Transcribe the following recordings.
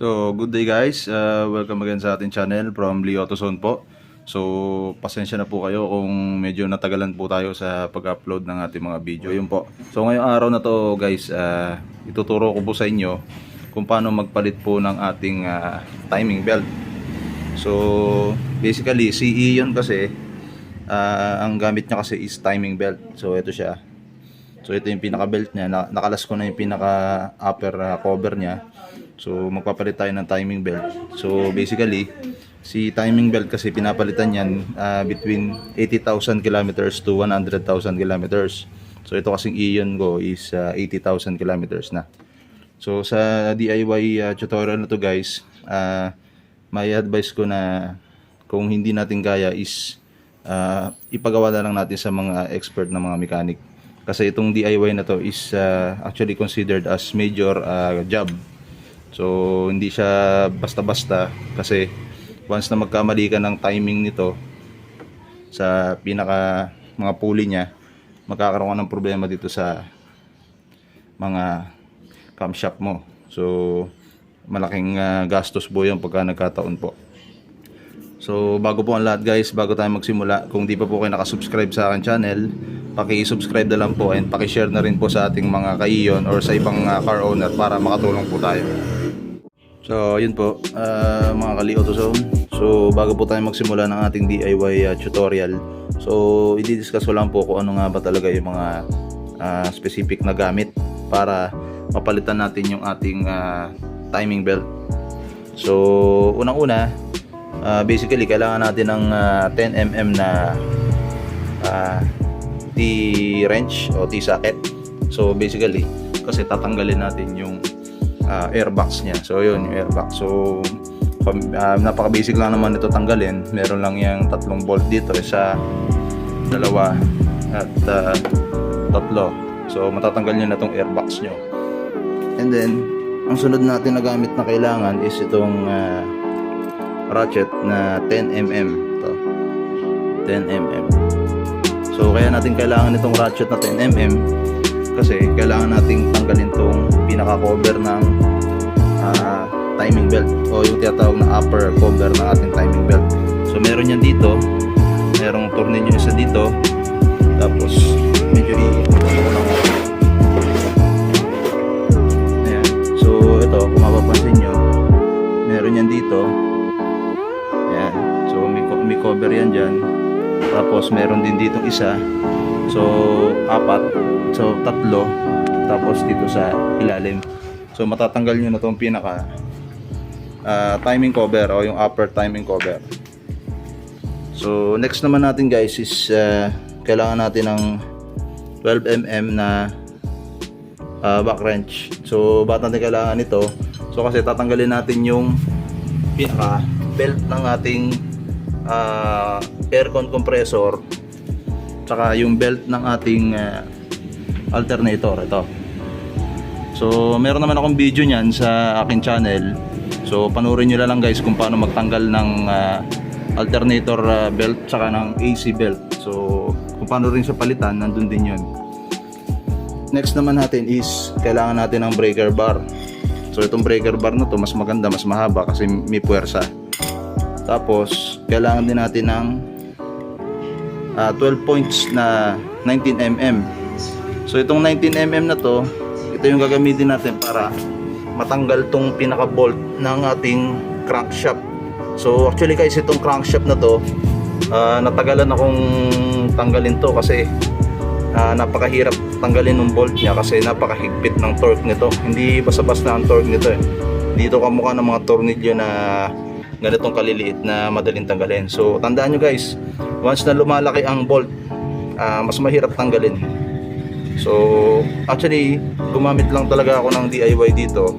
So, good day guys. Welcome again sa ating channel from Lee AutoZone po. So, pasensya na po kayo kung medyo natagalan po tayo sa pag-upload ng ating mga video. Yun po. So, ngayong araw na to guys, ituturo ko po sa inyo kung paano magpalit po ng ating timing belt. So, basically, CE yun kasi, ang gamit niya kasi is timing belt. So, ito siya. So, ito yung pinaka-belt niya. Nakalas ko na yung pinaka-upper cover niya. So magpapalit tayo ng timing belt. So basically, si timing belt kasi pinapalitan yan between 80,000 kilometers to 100,000 kilometers. So ito kasing iyon ko is 80,000 kilometers na. So sa DIY tutorial na to guys, may advice ko na kung hindi natin kaya is ipagawa na lang natin sa mga expert na mga mechanic. Kasi itong DIY na to is actually considered as major job. So hindi siya basta-basta kasi once na magkamali ka ng timing nito sa pinaka mga pulley niya, magkakaroon ka ng problema dito sa mga camshaft mo. So malaking gastos po yun pagka nagkataon po. So bago po ang lahat guys, bago tayo magsimula, kung di pa po kayo nakasubscribe sa akin channel, paki-subscribe na lang po and paki-share na rin po sa ating mga kaiyon or sa ibang car owner para makatulong po tayo. So yun po mga ka-Lee AutoZone. So bago po tayo magsimula ng ating DIY tutorial, so i-discuss ko lang po kung ano nga ba talaga yung mga specific na gamit para mapalitan natin yung ating timing belt. So unang-una, basically kailangan natin ng 10mm na T-wrench o T-socket. So basically kasi tatanggalin natin yung airbox niya. So yun yung airbox. So napaka-basic lang naman ito tanggalin. Meron lang yung 3 bolt dito, isa, dalawa at 3. So matatanggal niyo na itong airbox nyo. And then ang sunod natin na gamit na kailangan is itong ratchet na 10mm to 10mm. So kaya natin kailangan itong ratchet na 10mm kasi kailangan nating tanggalin tong pinaka-cover ng timing belt o yung tinatawag na upper cover ng ating timing belt. So meron yan dito, merong tornilyo isa dito, tapos medyo ayan. So ito, kung mapapansin nyo, meron yan dito. Ayan. So may cover yan dyan. Tapos meron din dito isa. So 4. So 3. Tapos dito sa ilalim. So matatanggal nyo na itong pinaka timing cover o yung upper timing cover. So next naman natin guys is kailangan natin ng 12mm na back wrench. So bakit natin kailangan ito? So kasi tatanggalin natin yung pinaka belt ng ating aircon compressor tsaka yung belt ng ating alternator. Ito. So meron naman akong video niyan sa akin channel. So panoorin nyo lang guys kung paano magtanggal ng alternator belt tsaka ng AC belt. So kung paano rin siya palitan, nandun din yun. Next naman natin is kailangan natin ng breaker bar. So itong breaker bar na to mas maganda, mas mahaba kasi may puwersa. Tapos kailangan din natin ng 12 points na 19mm. So itong 19mm na to, ito yung gagamitin natin para matanggal tong pinaka bolt ng ating crankshaft. So actually guys, itong crankshaft na to, natagalan akong tanggalin to kasi napakahirap tanggalin ng bolt niya kasi napakahigpit ng torque nito. Hindi basta-basta ang torque nito eh. Dito kamukha ng mga tornilyo na ganitong kaliliit na madaling tanggalin. So tandaan nyo guys, once na lumalaki ang bolt, mas mahirap tanggalin. So actually gumamit lang talaga ako ng DIY dito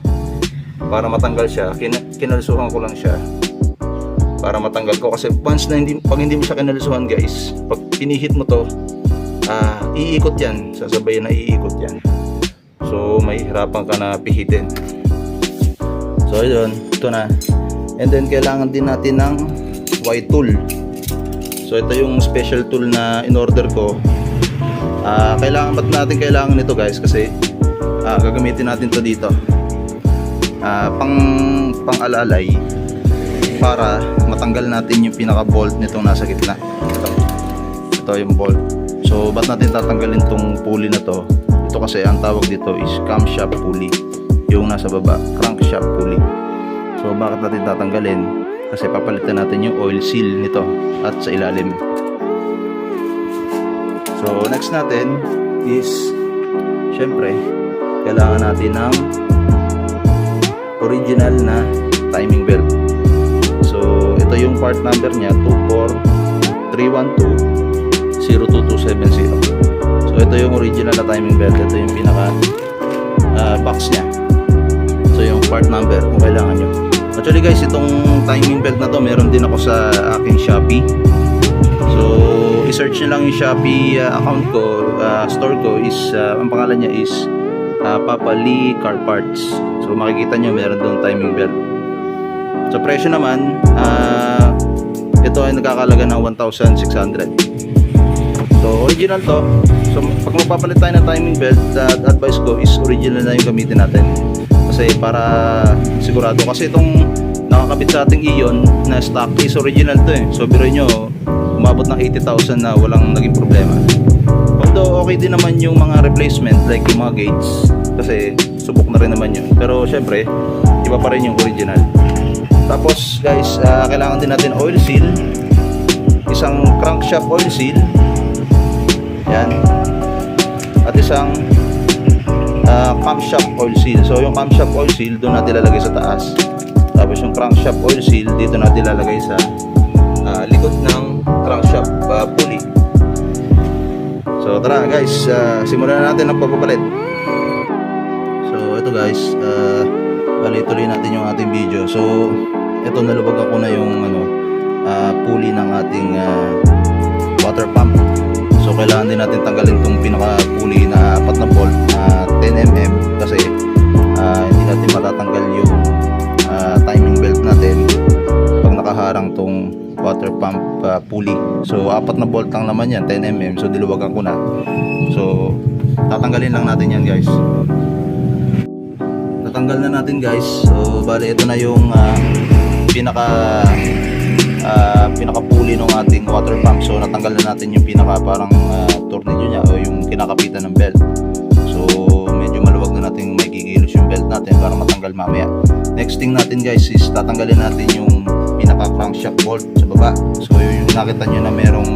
para matanggal siya. Kinalisuhan ko lang siya para matanggal ko kasi once na pag hindi mo siya kinalisuhan guys, pag pinihit mo to, iikot yan, sasabayan na iikot yan. So may hirapan ka na pihitin. So yun, ito na. And then kailangan din natin ng Y-tool. So ito yung special tool na in-order ko. Ba't natin kailangan nito guys? Kasi gagamitin natin to dito. pang-alalay para matanggal natin yung pinaka bolt nitong nasa gitna. Ito yung bolt. So ba't natin tatanggalin tong pulley na to? Ito kasi ang tawag dito is camshaft pulley, yung nasa baba, crankshaft pulley. So bakit natin tatanggalin? Kasi papalitan natin yung oil seal nito at sa ilalim. So next natin is, syempre kailangan natin ng original na timing belt. So ito yung part number niya, 24312-02270. So ito yung original na timing belt. Ito yung pinaka box niya. So yung part number kung kailangan nyo. Actually guys, itong timing belt na to meron din ako sa aking Shopee. So i-search nyo lang yung Shopee account ko, store ko is, ang pangalan niya is Papa Lee Car Parts. So makikita nyo meron doon timing belt. Sa presyo naman, ito ay nagkakalaga ng 1,600. So original to. So pag magpapalit tayo ng timing belt, advice ko is original na yung gamitin natin. Kasi para sigurado, kasi itong nakakabit sa ating Ion na stock is original to eh. So biroy nyo, umabot ng 80,000 na walang naging problema. Although okay din naman yung mga replacement like yung mga gauge, kasi subok na rin naman yun. Pero syempre, iba pa rin yung original. Tapos guys, kailangan din natin oil seal, isang crankshaft oil seal, yan, at isang camshaft oil seal. So yung camshaft oil seal doon natin ilalagay sa taas, tapos yung crankshaft oil seal dito natin ilalagay sa likod ng crankshaft pulley. So tara guys, simulan na natin ang pagpapalit. So ito guys, bali tuloy natin yung ating video. So ito, nalubagan ko na yung pulley ng ating water pump. So kailangan din natin tanggalin itong pinaka pulley na 4 na bolt na 10mm kasi hindi natin matatanggal yung timing belt natin pag nakaharang tong water pump pulley. So 4 na bolt lang naman yan, 10mm. So diluwagan ko na. So tatanggalin lang natin yan guys. Natanggal na natin guys. So bali ito na yung pinaka pulley ng ating water pump. So natanggal na natin yung pinaka parang tornilyo niya o yung kinakapitan ng belt. So medyo maluwag na natin may kikilos yung belt natin para matanggal mamaya. Next thing natin guys is tatanggalin natin yung pinaka crankshaft bolt sa baba. So yung nakita nyo na merong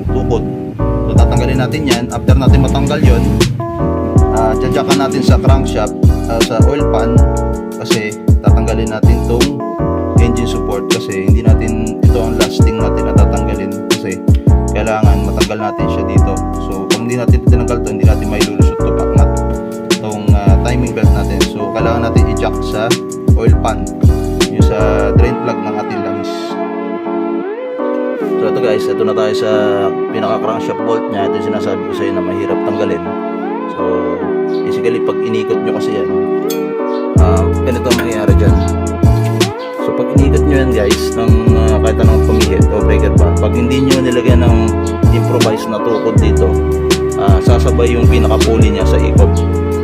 tukod. So tatanggalin natin yan. After natin matanggal yun, jajackan natin sa crankshaft, sa oil pan, kasi tatanggalin natin tong engine support kasi hindi natin ito ang last thing natin na tatanggalin kasi kailangan matanggal natin siya dito. So kung hindi natin tinanggal to, hindi natin mailulusot to paknat itong timing belt natin. So kailangan natin i-jack sa oil pan, yung sa drain plug ng ating langis. So ito guys, ito na tayo sa pinaka crankshaft bolt nya. Ito yung sinasabi ko sa inyo na mahirap tanggalin. So basically pag inikot nyo kasi yan, ganito ang mangyayari dyan. So pag inikot nyo yan guys ng kahit anong pamihit o breaker bar, pag hindi nyo nilagyan ng improvised na tukod dito, sasabay yung pinaka pulley nya sa ikot.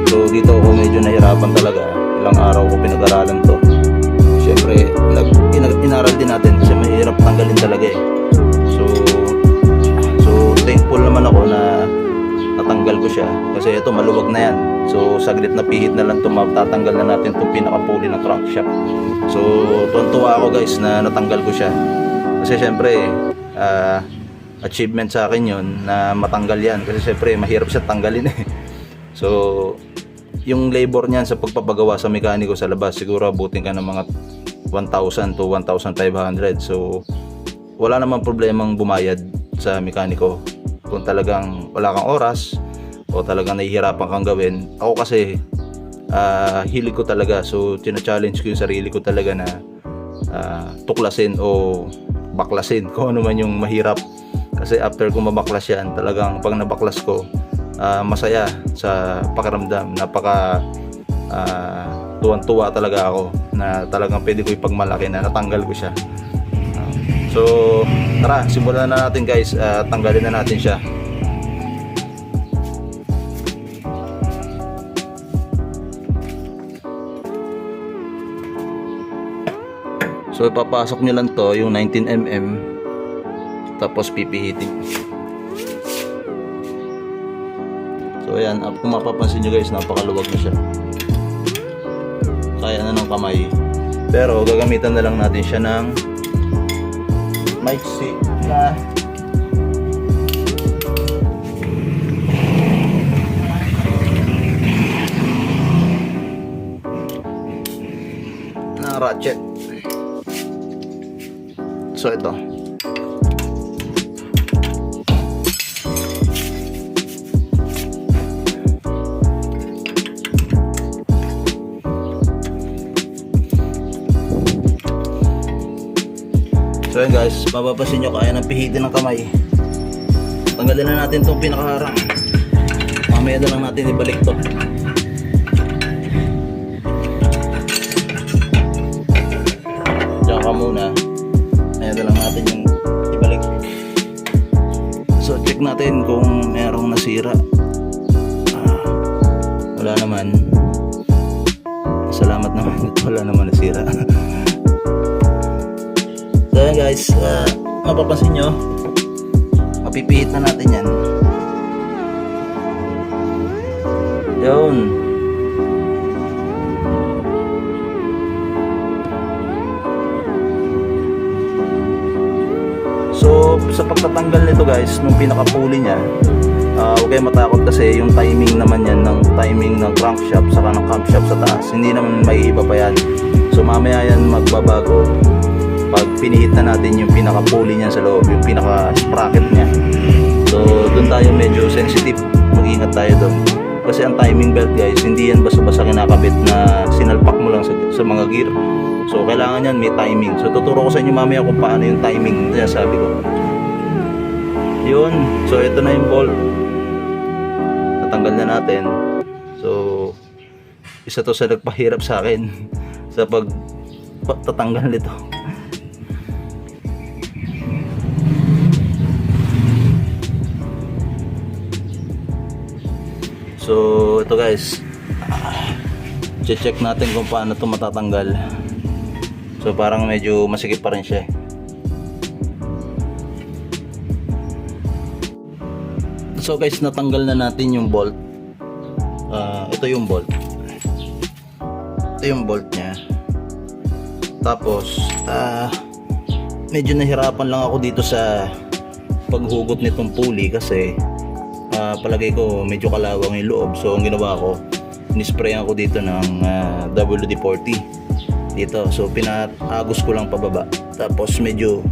So dito ako medyo nahirapan talaga. Ilang araw ko pinag-aralan to. Siyempre inaral din natin kasi mahirap tanggalin talaga eh. So thankful naman ako na natanggal ko siya kasi ito maluwag na yan. So saglit na pihit na lang ito, matatanggal na natin itong pinaka-pulley ng crankshaft. So tuwa ako guys na natanggal ko siya kasi syempre achievement sa akin yun na matanggal yan kasi syempre mahirap siya tanggalin eh. So yung labor niyan sa pagpapagawa sa mekaniko sa labas, siguro abutin ka ng mga 1,000 to 1,500. So wala namang problemang bumayad sa mekaniko kung talagang wala kang oras o talagang nahihirapan kang gawin. Ako kasi hilig ko talaga, so tina-challenge ko yung sarili ko talaga na tuklasin o baklasin kung ano man yung mahirap. Kasi after ko mabaklas yan, talagang pag nabaklas ko, masaya sa pakiramdam. Napaka tuwan-tuwa talaga ako na talagang pwede ko ipagmalaki na natanggal ko siya. So tara, simulan na natin guys. Tanggalin na natin siya. So ipapasok nyo lang to, yung 19mm, tapos pipihitin. So ayan, kung mapapansin nyo guys, napakaluwag na siya, kaya na ng kamay. Pero gagamitan na lang natin siya ng maiksi na ratchet. So ito, so yun guys, mapapansin nyo kaya ng pihitin ng kamay. Tanggalin na natin itong pinakaharang, mamaya na lang natin ibalik to. Diyan ka muna, mamaya na lang natin yung ibalik. So check natin kung merong nasira. Wala naman, salamat naman, wala naman nasira. So yan guys, mapapansin nyo, mapipihit na natin yan. Yun. So sa pagtatanggal nito guys, nung pinaka-pulley niya, huwag kayo matakot kasi yung timing naman yan, ng timing ng crankshaft saka ng camshaft sa taas, hindi naman may iba pa yan. So mamaya yan magbabago pag pinihit na natin yung pinaka-pulley niya sa loob, yung pinaka-sprocket niya. So doon tayo medyo sensitive, mag-ingat tayo doon. Kasi ang timing belt guys, hindi yan basta-basta kinakabit na sinalpak mo lang sa mga gear. So kailangan yan may timing. So tuturo ko sa inyo mamaya kung paano yung timing, sabi ko. Yun, so ito na yung bolt, natanggal na natin. So isa to sa nagpahirap sa akin sa pagtatanggal nito. So ito guys, check natin kung paano ito matatanggal. So parang medyo masikip pa rin siya. So guys, natanggal na natin yung bolt. Ito yung bolt. Ito yung bolt nya. Tapos medyo nahirapan lang ako dito sa paghugot nitong pulley kasi palagay ko medyo kalawang yung loob. So ang ginawa ko, nisprayan ko dito ng WD-40 dito. So pinatagos ko lang pababa, tapos medyo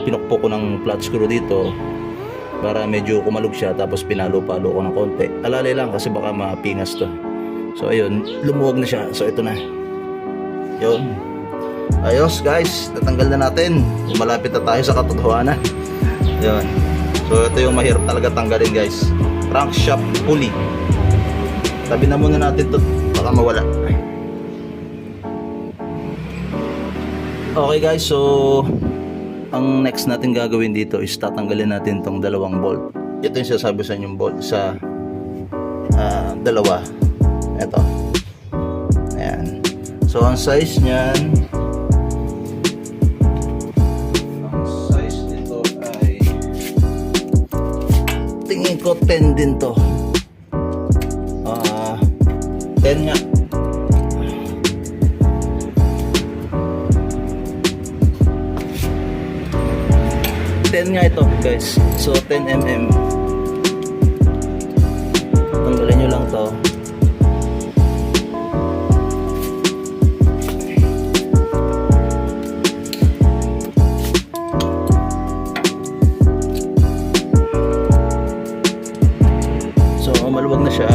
pinukpok ko ng flat screw dito para medyo kumalog siya, tapos pinalo-palo ko ng konti. Alalay lang kasi baka mapingas to. So ayun, lumuwag na siya. So ito na, yun, ayos guys, natanggal na natin. Malapit na tayo sa katotohanan. Yun. So ito yung mahirap talaga tanggalin guys, crankshaft pulley. Tabi na muna natin to, baka mawala. Okay guys, so ang next natin gagawin dito is tatanggalin natin tong dalawang bolt. Ito yung sasabi sa inyong bolt sa dalawa. Ito, ayan. So ang size niyan, tingin ko 10 din to. 10 nga. Nga ito guys. So 10mm. Tanggalin nyo lang to. So maluwag na siya.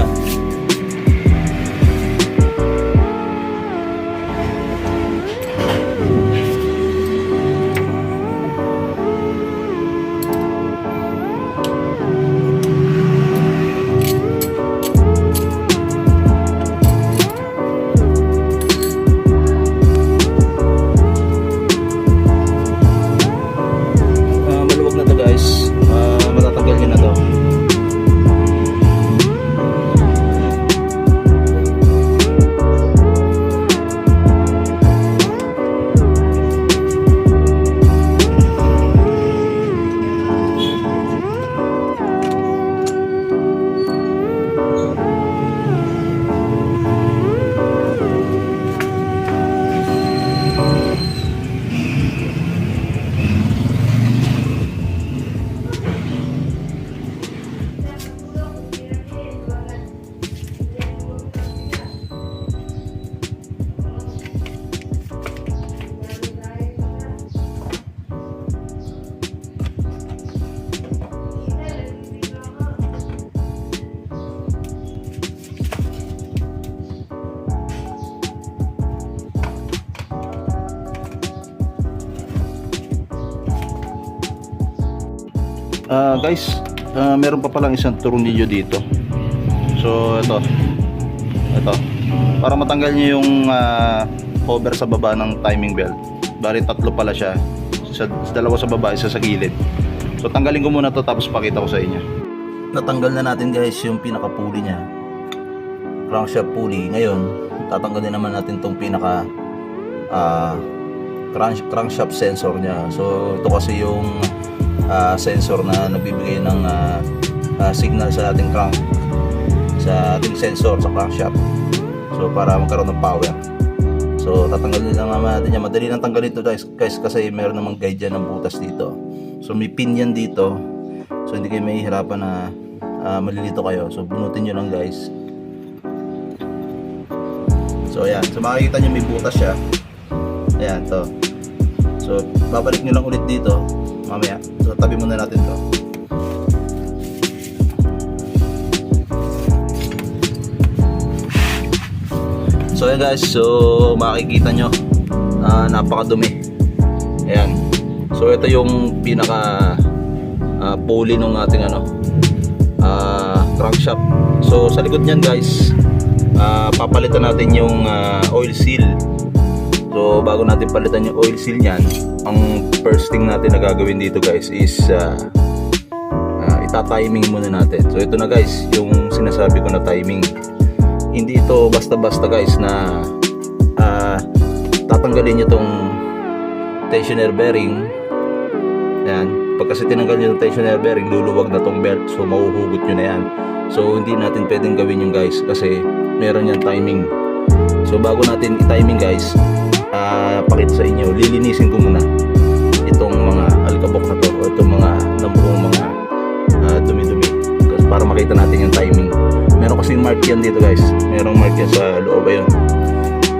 Guys, meron pa palang isang tornilyo dito. So ito para matanggal niyo yung cover sa baba ng timing belt. Bali tatlo pala siya, dalawa sa baba, isa sa gilid. So tanggalin ko muna to tapos pakita ko sa inyo. Natanggal na natin guys yung pinaka pulley niya, crankshaft pulley. Ngayon tatanggalin naman natin tong pinaka crankshaft sensor niya. So ito kasi yung sensor na nagbibigay ng signal sa ating crank, sa ating sensor sa crankshaft. So para magkaroon ng power. So tatanggalin lang naman natin yan. Madali nang tanggalin ito guys kasi meron namang guide dyan ng butas dito. So may pin yan dito. So hindi kayo mahihirapan na malilito kayo. So bunutin nyo lang guys. So ayan. So makikita nyo may butas siya. Ayan to. So babalik nyo lang ulit dito mamaya. So tabi muna natin to. So ayan guys, so makikita nyo napakadumi. Ayan. So ito yung pinaka pulley ng ating crankshaft. So sa likod niyan guys, papalitan natin yung oil seal. So bago natin palitan yung oil seal niyan, ang first thing natin na gagawin dito guys is ita-timing muna natin. So ito na guys, yung sinasabi ko na timing. Hindi ito basta-basta guys na tatanggalin nyo tong tensioner bearing. Ayan. Pag kasi tinanggal nyo yung tensioner bearing, luluwag na tong belt. So mahuhugot nyo na yan. So hindi natin pwedeng gawin yung guys kasi meron yan timing. So bago natin i-timing guys, pakita sa inyo, lilinisin ko muna itong mga alikabok na to o itong mga namuhong mga dumi-dumi para makita natin yung timing. Meron kasing mark yan dito guys, merong mark yan sa loob. Ayun.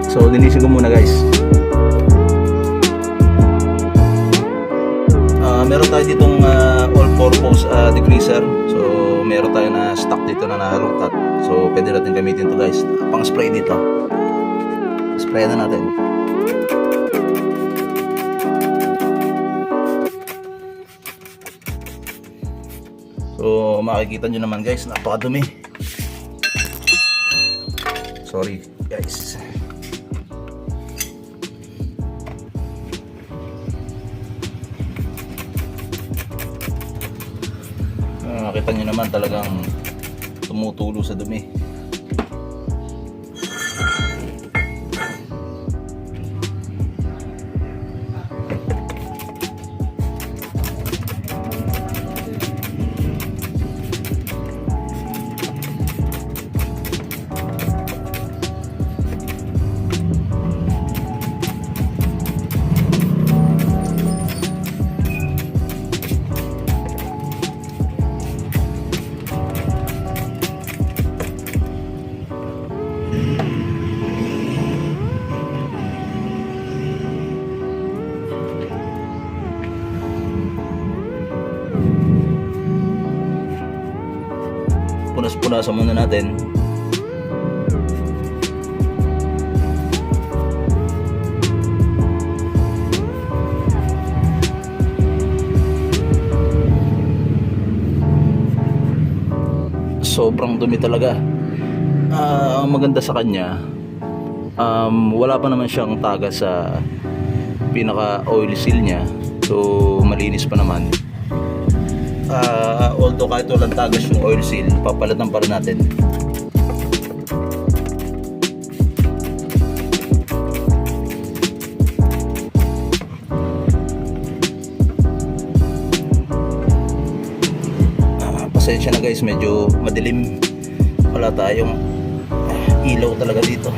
So linisin ko muna guys. Meron tayo ditong all-purpose degreaser. So meron tayo na stock dito na nahalungkat. So pwede natin gamitin to guys, pang spray dito. Spray na natin. So makikita nyo naman guys, napakadumi. Sorry guys. Makita nyo naman talagang tumutulo sa dumi. Punas-punasan muna natin. Sobrang dumi talaga. Ang maganda sa kanya, wala pa naman siyang tagas sa pinaka oil seal niya. So malinis pa naman. Although kahit walang tagas yung oil seal, papalitan pa rin natin. Pasensya na guys, medyo madilim. Wala tayong ilaw talaga dito.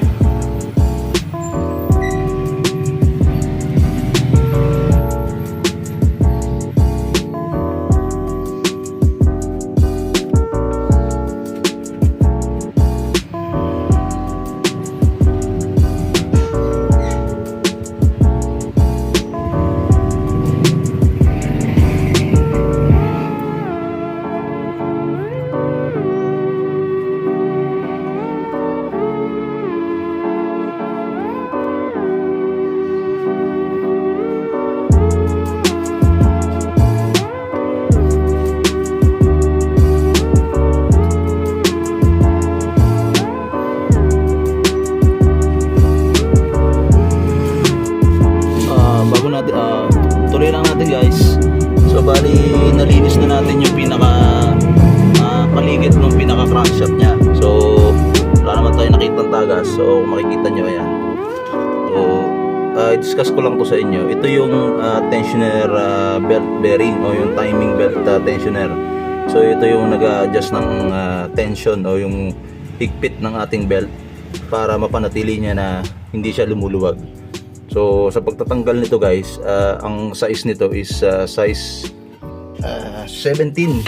taas. So makikita nyo, ayan. So i-discuss ko lang to sa inyo. Ito yung tensioner belt bearing o yung timing belt tensioner. So ito yung nag-a-adjust ng tension o yung higpit ng ating belt para mapanatili niya na hindi siya lumuluwag. So sa pagtatanggal nito guys, ang size nito is size 17.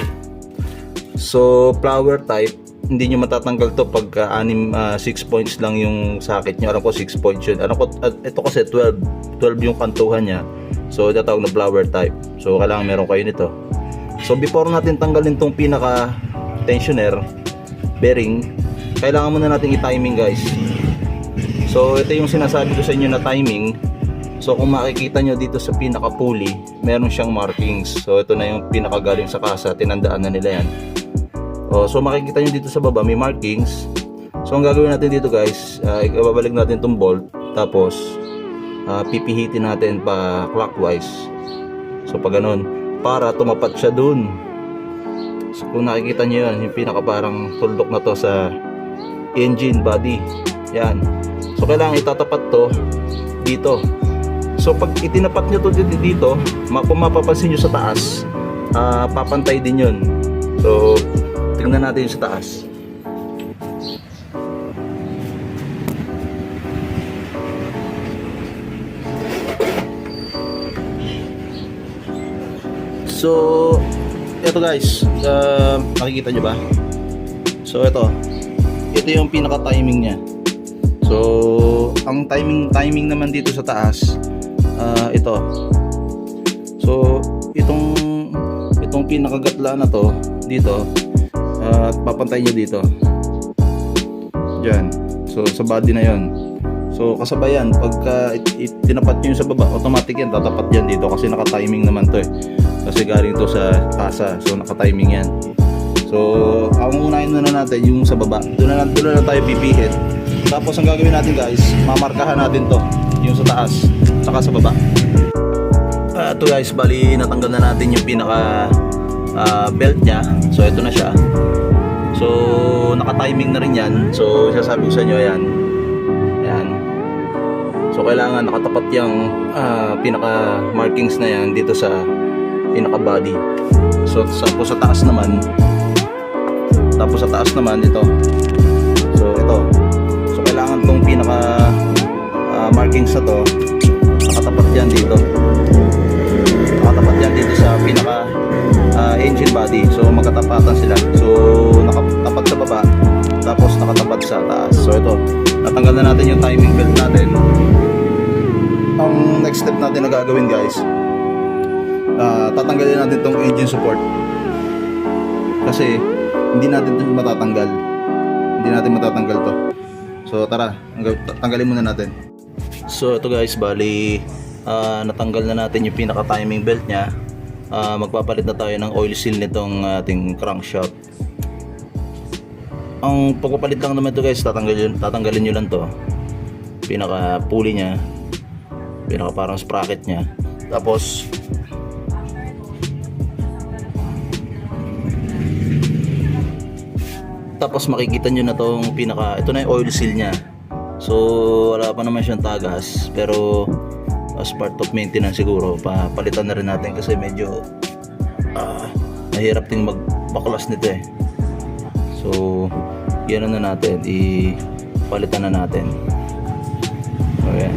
So flower type, hindi nyo matatanggal to pag 6 points lang yung sakit nyo. Alam ko 6 points yun. Alam ko, ito kasi 12 yung kantuhan nya. So ito tawag na flower type. So kailangan meron kayo nito. So before natin tanggalin tong pinaka tensioner bearing, kailangan muna natin i-timing guys. So ito yung sinasabi ko sa inyo na timing. So kung makikita nyo dito sa pinaka pulley, meron siyang markings. So ito na yung pinaka galing sa kasa, tinandaan na nila yan. So makikita nyo dito sa baba may markings. So ang gagawin natin dito guys, ibabalik natin itong bolt. Tapos pipihitin natin pa clockwise. So pag ganun, para tumapat siya dun. So kung nakikita nyo yan, yung pinaka parang tuldok na to sa engine body. Yan. So kailangan itatapat to dito. So pag itinapat nyo to dito, kung mapapansin nyo sa taas, papantay din yun. So tingnan natin yung sa taas. So ito guys, nakikita nyo ba? So ito yung pinaka timing nya. So ang timing naman dito sa taas, ito. So itong pinakagatla na to dito, at papantay nyo dito dyan. So sa body na yon. So kasabayan, pagka tinapat nyo yung sa baba, automatic yan, tatapat yan dito kasi naka-timing naman to kasi galing to sa kasa. So naka-timing yan. So ang unahin na natin yung sa baba. Doon na tayo pipihit. Tapos ang gagawin natin guys, mamarkahan natin to yung sa taas saka sa baba. Ito guys, bali natanggal na natin yung pinaka belt nya. So ito na siya. So naka-timing na rin yan. So sasabi ko sa inyo, ayan. So kailangan nakatapat yung pinaka markings na yan dito sa pinaka body. So tapos sa taas naman ito. So ito. So kailangan tong pinaka markings na to nakatapat yan dito. Nakatapat yan dito sa pinaka engine body. So magkatapatan sila. So nakatapat sa baba, tapos nakatapat sa taas. So ito, natanggal na natin yung timing belt natin. Ang next step natin na gagawin guys, tatanggalin natin tong engine support. Kasi hindi natin matatanggal. Hindi natin matatanggal to. So tara, tanggalin muna natin. So ito guys, bali natanggal na natin yung pinaka timing belt nya. Magpapalit na tayo ng oil seal nitong ating crankshaft. Ang pagpapalit lang naman ito guys, tatanggalin nyo lang to pinaka pulley nya, pinaka parang sprocket nya. Tapos makikita nyo na tong pinaka, ito na yung oil seal nya. So wala pa naman siyang tagas, pero as part of maintenance siguro papalitan na rin natin kasi medyo mahirap ting magbaklas nito So yan na natin, ipalitan na natin. Okay.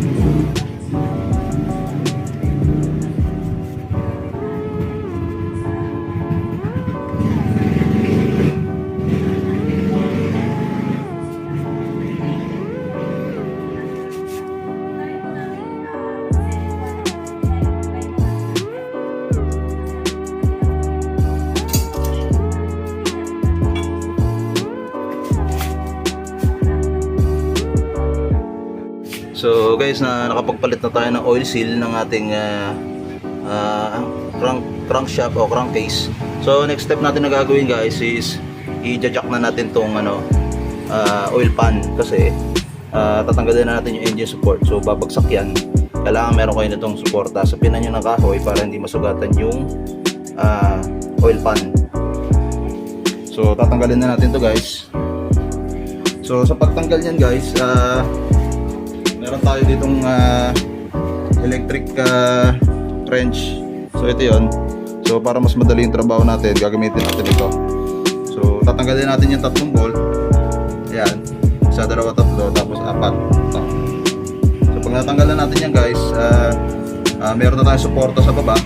So guys, nakapagpalit na tayo ng oil seal ng ating crankshaft o crankcase. So next step natin na gagawin guys is i-jack na natin tong oil pan kasi tatanggalin na natin yung engine support. So babagsak yan. Kailangan meron kayo nitong suporta sa pinan nyo ng kahoy para hindi masugatan yung oil pan. So tatanggalin na natin to guys. So sa pagtanggal niyan guys, meron tayo ditong electric wrench. So ito yon. So para mas madali yung trabaho natin, gagamitin natin ito. So tatanggalin natin yung 3 bolt. Ayan, 1, 2, 3, tapos 4. Ito. So pag natanggal na natin yan guys, meron na tayong suporta sa baba.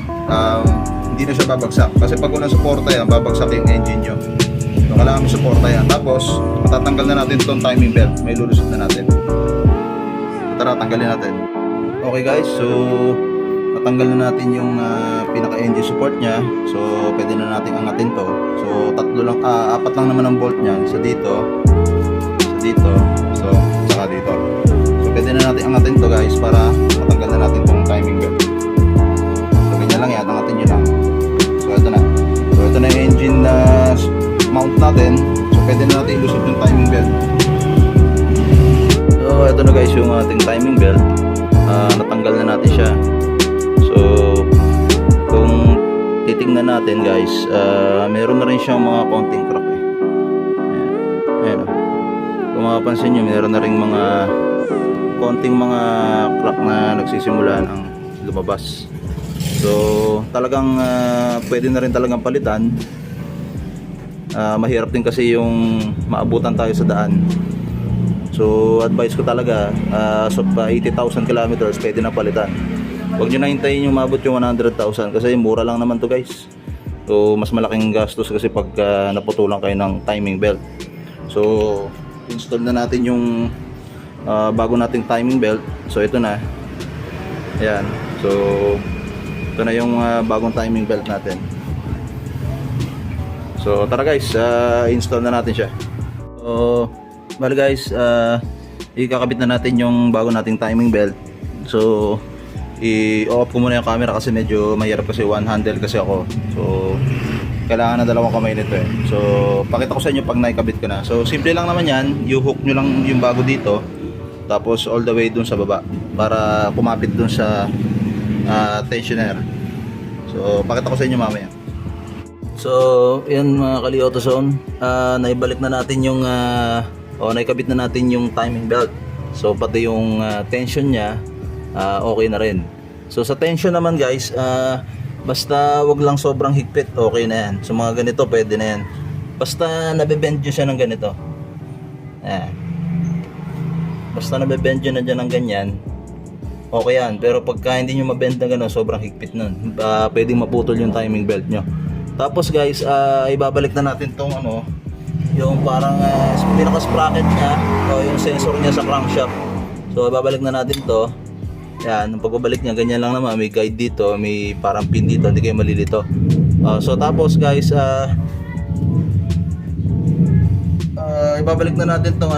Hindi na siya babagsak. Kasi pag walang suporta yan, babagsak yung engine nyo. So kailangan may suporta yan. Tapos matatanggal na natin itong timing belt. May lulusot na natin. Tara, tanggalin natin. Okay guys, so natanggal na natin yung pinaka-engine support nya. So pwede na natin angatin to. So 4 lang lang naman ang bolt niyan. Isa dito, so saka dito. So pwede na natin angatin to guys para matanggal na natin tong timing belt. So ganyan lang yan, angatin nyo lang. So ito na. So ito na yung engine na mount natin. So pwede na natin ilusot yung timing belt. So ito na guys yung ating timing belt. Natanggal na natin siya. So kung titingnan natin guys, meron na rin siyang mga konting crack eh. Ayan. Kung mapapansin nyo, meron na rin mga konting mga crack na nagsisimula ng lumabas. So talagang pwede na rin talagang palitan. Mahirap din kasi yung maabutan tayo sa daan. So advice ko talaga, so pa 80,000 kilometers pwede na palitan. Huwag nyo na hintayin yung mabot yung 100,000 kasi mura lang naman to guys. So mas malaking gastos kasi pag naputulan kayo ng timing belt. So install na natin yung bago nating timing belt. So ito na. Ayan. So ito na yung bagong timing belt natin. So tara guys, install na natin siya. So bali guys, ikakabit na natin yung bago nating timing belt. So i-off ko muna yung camera kasi medyo mahirap kasi one handle kasi ako. So kailangan na 2 kamay nito eh. So pakita ko sa inyo pag naikabit ko na. So simple lang naman yan, i-hook nyo lang yung bago dito. Tapos all the way dun sa baba para kumapit dun sa tensioner. So pakita ko sa inyo mamaya. So yan mga Kali-AutoZone, naibalik na natin yung naikabit na natin yung timing belt. So pati yung tension nya okay na rin. So sa tension naman guys, basta wag lang sobrang higpit, okay na yan. So mga ganito pwede na yan. Basta nabebend nyo siya ng ganito. Ayan. Basta nabebend nyo na dyan ng ganyan, okay yan. Pero pagka hindi nyo mabend na gano'n, sobrang higpit nun, pwedeng maputol yung timing belt nyo. Tapos guys, ibabalik na natin tong yung parang pinaka-sprocket nya o yung sensor nya sa crankshaft. So ibabalik na natin to. Yan, ang pagbabalik nya ganyan lang naman, may guide dito, may parang pin dito, hindi kayo malilito. So tapos guys, ibabalik na natin tong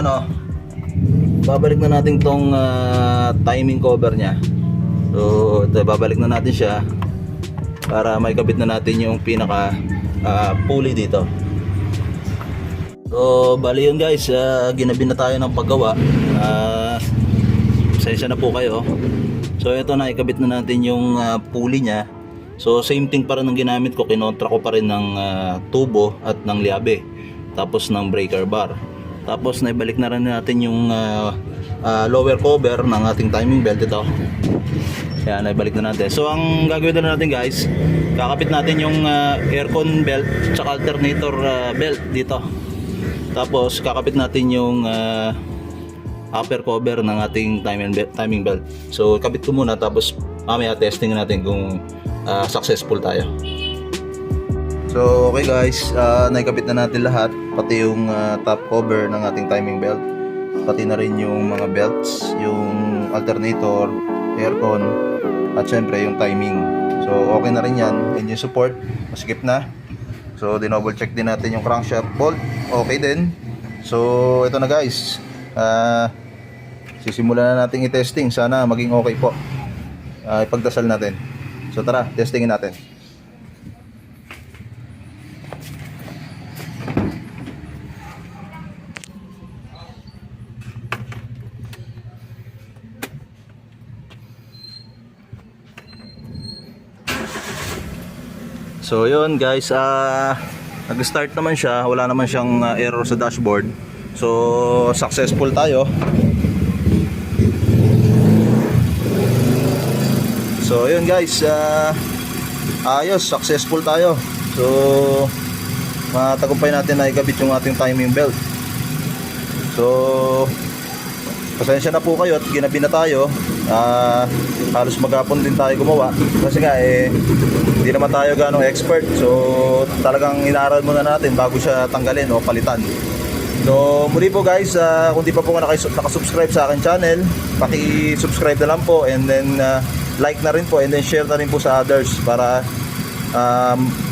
babalik na natin tong timing cover nya. So ito, babalik na natin siya para may kabit na natin yung pinaka pulley dito. So bali yun guys, ginabi na tayo ng paggawa. Pasensya na po kayo. So ito na, ikabit na natin yung pulley nya. So same thing pa rin ang ginamit ko, kinontra ko pa rin ng tubo at ng liabe, tapos ng breaker bar. Tapos naibalik na rin natin yung lower cover ng ating timing belt. Ito, yan, naibalik na natin. So ang gagawin na natin guys, kakapit natin yung aircon belt tsaka alternator belt dito. Tapos kakapit natin yung upper cover ng ating timing belt. So kabit ko muna, tapos mamaya testing natin kung successful tayo. So okay guys, naikabit na natin lahat, pati yung top cover ng ating timing belt, pati na rin yung mga belts, yung alternator, aircon, at syempre yung timing. So okay na rin yan. Engine support, masikip na. So dinoble check din natin yung crankshaft bolt, okay din. So ito na guys, sisimulan na natin i-testing. Sana maging okay po. Ipagdasal natin. So tara, testingin natin. So yun guys, nag-start naman siya, wala naman siyang error sa dashboard. So successful tayo. So yun guys, ayos, successful tayo. So matagumpay natin na ikabit yung ating timing belt. So pasensya na po kayo at ginabi na tayo. Halos maghapon din tayo gumawa kasi nga hindi naman tayo ganong expert. So talagang inaaral muna natin bago siya tanggalin o palitan. So muli po guys, kung di pa po nakasubscribe sa akin channel, paki-subscribe na lang po, and then like na rin po, and then share na rin po sa others para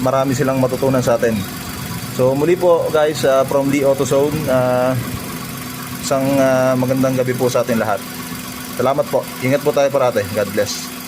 marami silang matutunan sa atin. So muli po guys, from Lee AutoZone, isang magandang gabi po sa atin lahat. Salamat po. Ingat po tayo parate. God bless.